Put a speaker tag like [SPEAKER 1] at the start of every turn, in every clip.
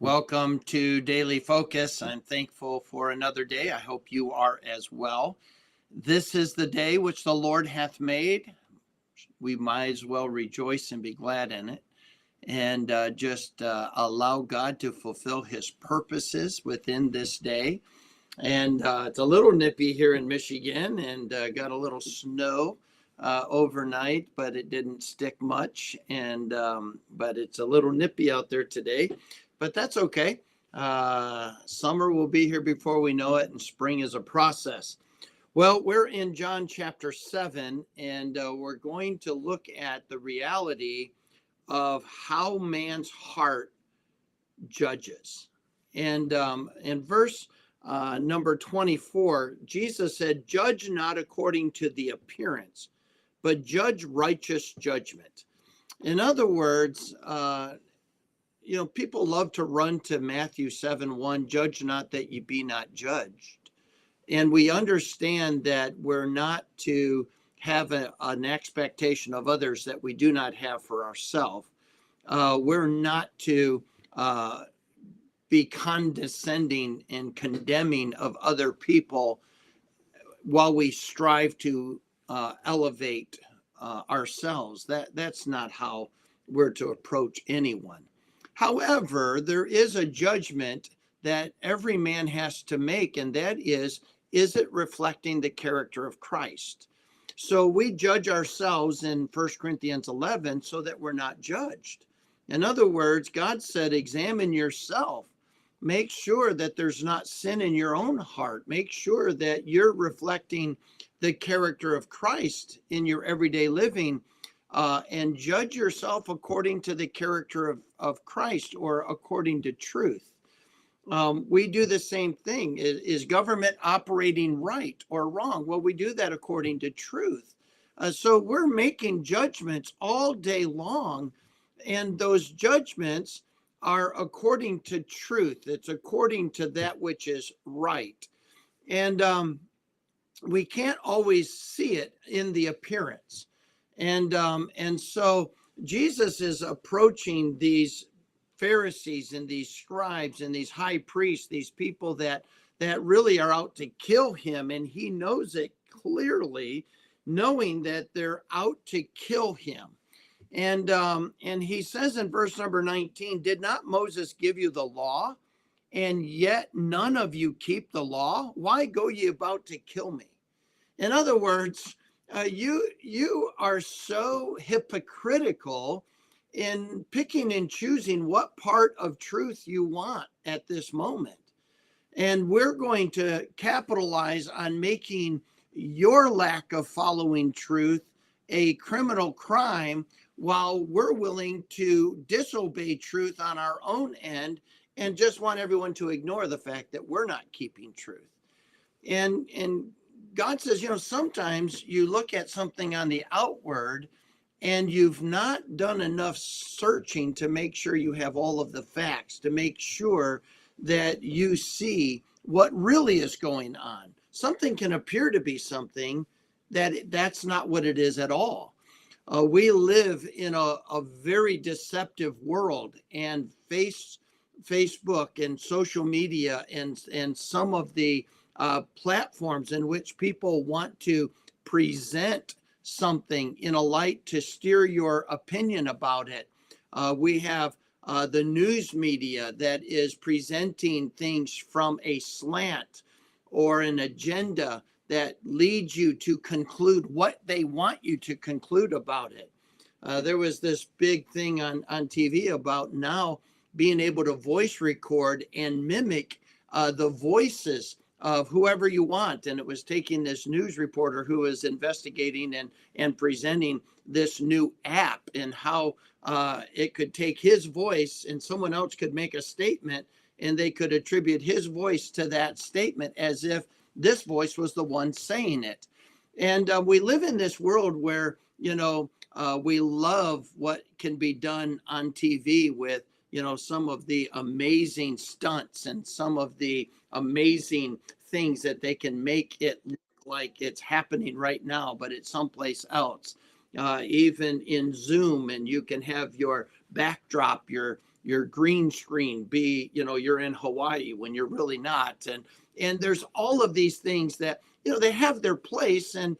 [SPEAKER 1] Welcome to Daily Focus. I'm thankful for another day. I hope you are as well. This is the day which the Lord hath made. We might as well rejoice and be glad in it, and just allow God to fulfill his purposes within this day. And it's a little nippy here in Michigan, and got a little snow overnight, but it didn't stick much. And but it's a little nippy out there today, but that's okay. Summer will be here before we know it, and spring is a process. Well, we're in John chapter 7, and we're going to look at the reality of how man's heart judges. And in verse number 24, Jesus said, "Judge not according to the appearance, but judge righteous judgment." In other words, people love to run to Matthew 7:1, "Judge not that ye be not judged." And we understand that we're not to have an expectation of others that we do not have for ourselves. We're not to be condescending and condemning of other people while we strive to elevate ourselves. That's not how we're to approach anyone. However, there is a judgment that every man has to make, and that is it reflecting the character of Christ? So we judge ourselves in 1 Corinthians 11 so that we're not judged. In other words, God said, examine yourself. Make sure that there's not sin in your own heart. Make sure that you're reflecting the character of Christ in your everyday living, and judge yourself according to the character of Christ, or according to truth. We do the same thing. Is government operating right or wrong? Well, we do that according to truth. So we're making judgments all day long, and those judgments are according to truth. It's according to that which is right. And we can't always see it in the appearance. And so Jesus is approaching these Pharisees and these scribes and these high priests, these people that really are out to kill him. And he knows it clearly, knowing that they're out to kill him. And he says in verse number 19, "Did not Moses give you the law? And yet none of you keep the law. Why go ye about to kill me?" In other words, you are so hypocritical in picking and choosing what part of truth you want at this moment. And we're going to capitalize on making your lack of following truth a criminal crime, while we're willing to disobey truth on our own end and just want everyone to ignore the fact that we're not keeping truth. And God says, sometimes you look at something on the outward and you've not done enough searching to make sure you have all of the facts, to make sure that you see what really is going on. Something can appear to be something that's not what it is at all. We live in a very deceptive world, and Facebook and social media and some of the platforms in which people want to present something in a light to steer your opinion about it. We have the news media that is presenting things from a slant or an agenda that leads you to conclude what they want you to conclude about it. There was this big thing on TV about now being able to voice record and mimic the voices of whoever you want. And it was taking this news reporter who was investigating and presenting this new app, and how it could take his voice and someone else could make a statement, and they could attribute his voice to that statement as if this voice was the one saying it. And we live in this world where, we love what can be done on TV with, some of the amazing stunts and some of the amazing things that they can make it look like it's happening right now, but it's someplace else. Even in Zoom, and you can have your backdrop, your your green screen be, you're in Hawaii when you're really not. And there's all of these things that, they have their place, and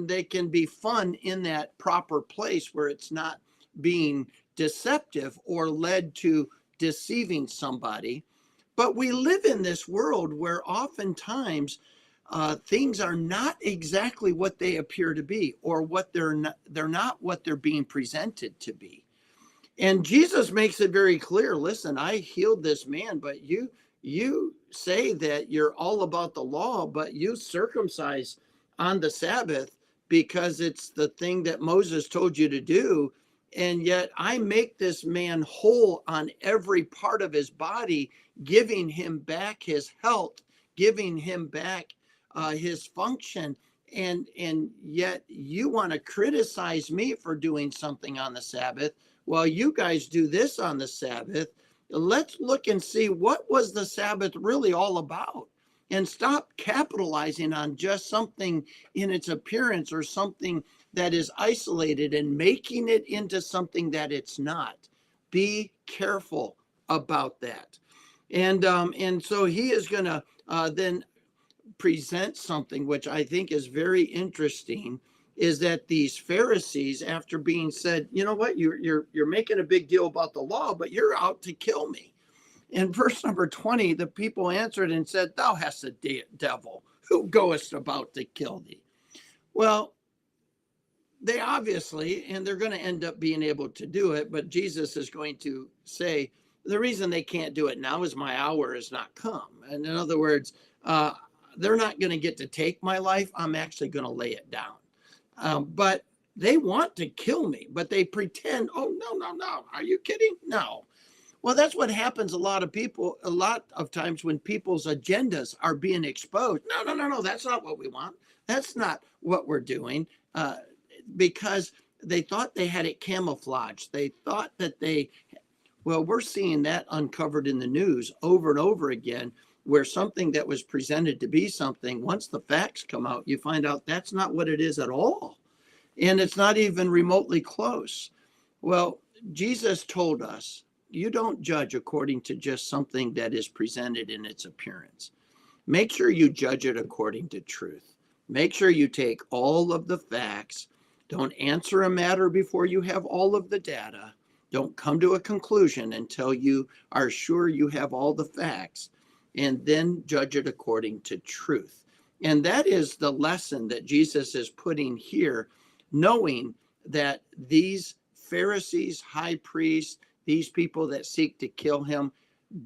[SPEAKER 1] they can be fun in that proper place where it's not being deceptive or led to deceiving somebody. But we live in this world where oftentimes things are not exactly what they appear to be, or what they're not what they're being presented to be. And Jesus makes it very clear. Listen, I healed this man, but you say that you're all about the law, but you circumcise on the Sabbath because it's the thing that Moses told you to do. And yet I make this man whole on every part of his body, giving him back his health, giving him back his function. And yet you want to criticize me for doing something on the Sabbath. Well, you guys do this on the Sabbath. Let's look and see, what was the Sabbath really all about? And stop capitalizing on just something in its appearance, or something that is isolated, and making it into something that it's not. Be careful about that. And so he is going to then present something which I think is very interesting, is that these Pharisees, after being said, you know what, you're making a big deal about the law, but you're out to kill me. In verse number 20, the people answered and said, thou hast a devil, who goest about to kill thee? Well, they obviously, and they're going to end up being able to do it, but Jesus is going to say, the reason they can't do it now is my hour has not come. And in other words, they're not going to get to take my life. I'm actually going to lay it down. But they want to kill me, but they pretend, oh, no. Are you kidding? No. Well, that's what happens a lot of times when people's agendas are being exposed. No. That's not what we want. That's not what we're doing. Because they thought they had it camouflaged. They thought that we're seeing that uncovered in the news over and over again, where something that was presented to be something, once the facts come out, you find out that's not what it is at all. And it's not even remotely close. Well, Jesus told us, you don't judge according to just something that is presented in its appearance. Make sure you judge it according to truth. Make sure you take all of the facts. Don't answer a matter before you have all of the data. Don't come to a conclusion until you are sure you have all the facts, and then judge it according to truth. And that is the lesson that Jesus is putting here, knowing that these Pharisees, high priests, these people that seek to kill him,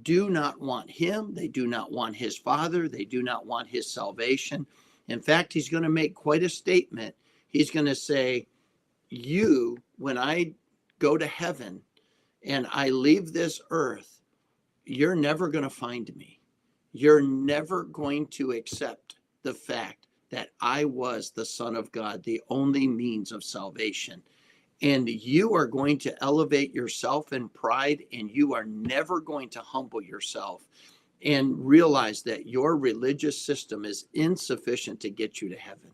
[SPEAKER 1] do not want him. They do not want his Father. They do not want his salvation. In fact, he's going to make quite a statement. He's going to say, when I go to heaven and I leave this earth, you're never going to find me. You're never going to accept the fact that I was the Son of God, the only means of salvation. And you are going to elevate yourself in pride, and you are never going to humble yourself and realize that your religious system is insufficient to get you to heaven.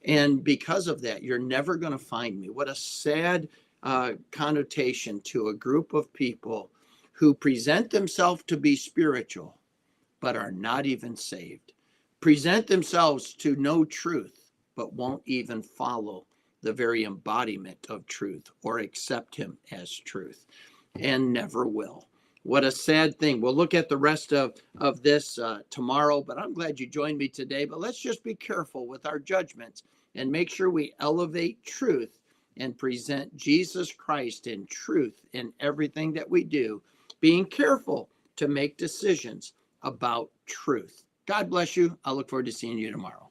[SPEAKER 1] And because of that, you're never going to find me. What a sad connotation to a group of people who present themselves to be spiritual, but are not even saved. Present themselves to know truth, but won't even follow the very embodiment of truth or accept him as truth, and never will. What a sad thing. We'll look at the rest of this tomorrow, but I'm glad you joined me today. But let's just be careful with our judgments and make sure we elevate truth and present Jesus Christ in truth in everything that we do, being careful to make decisions about truth. God bless you. I look forward to seeing you tomorrow.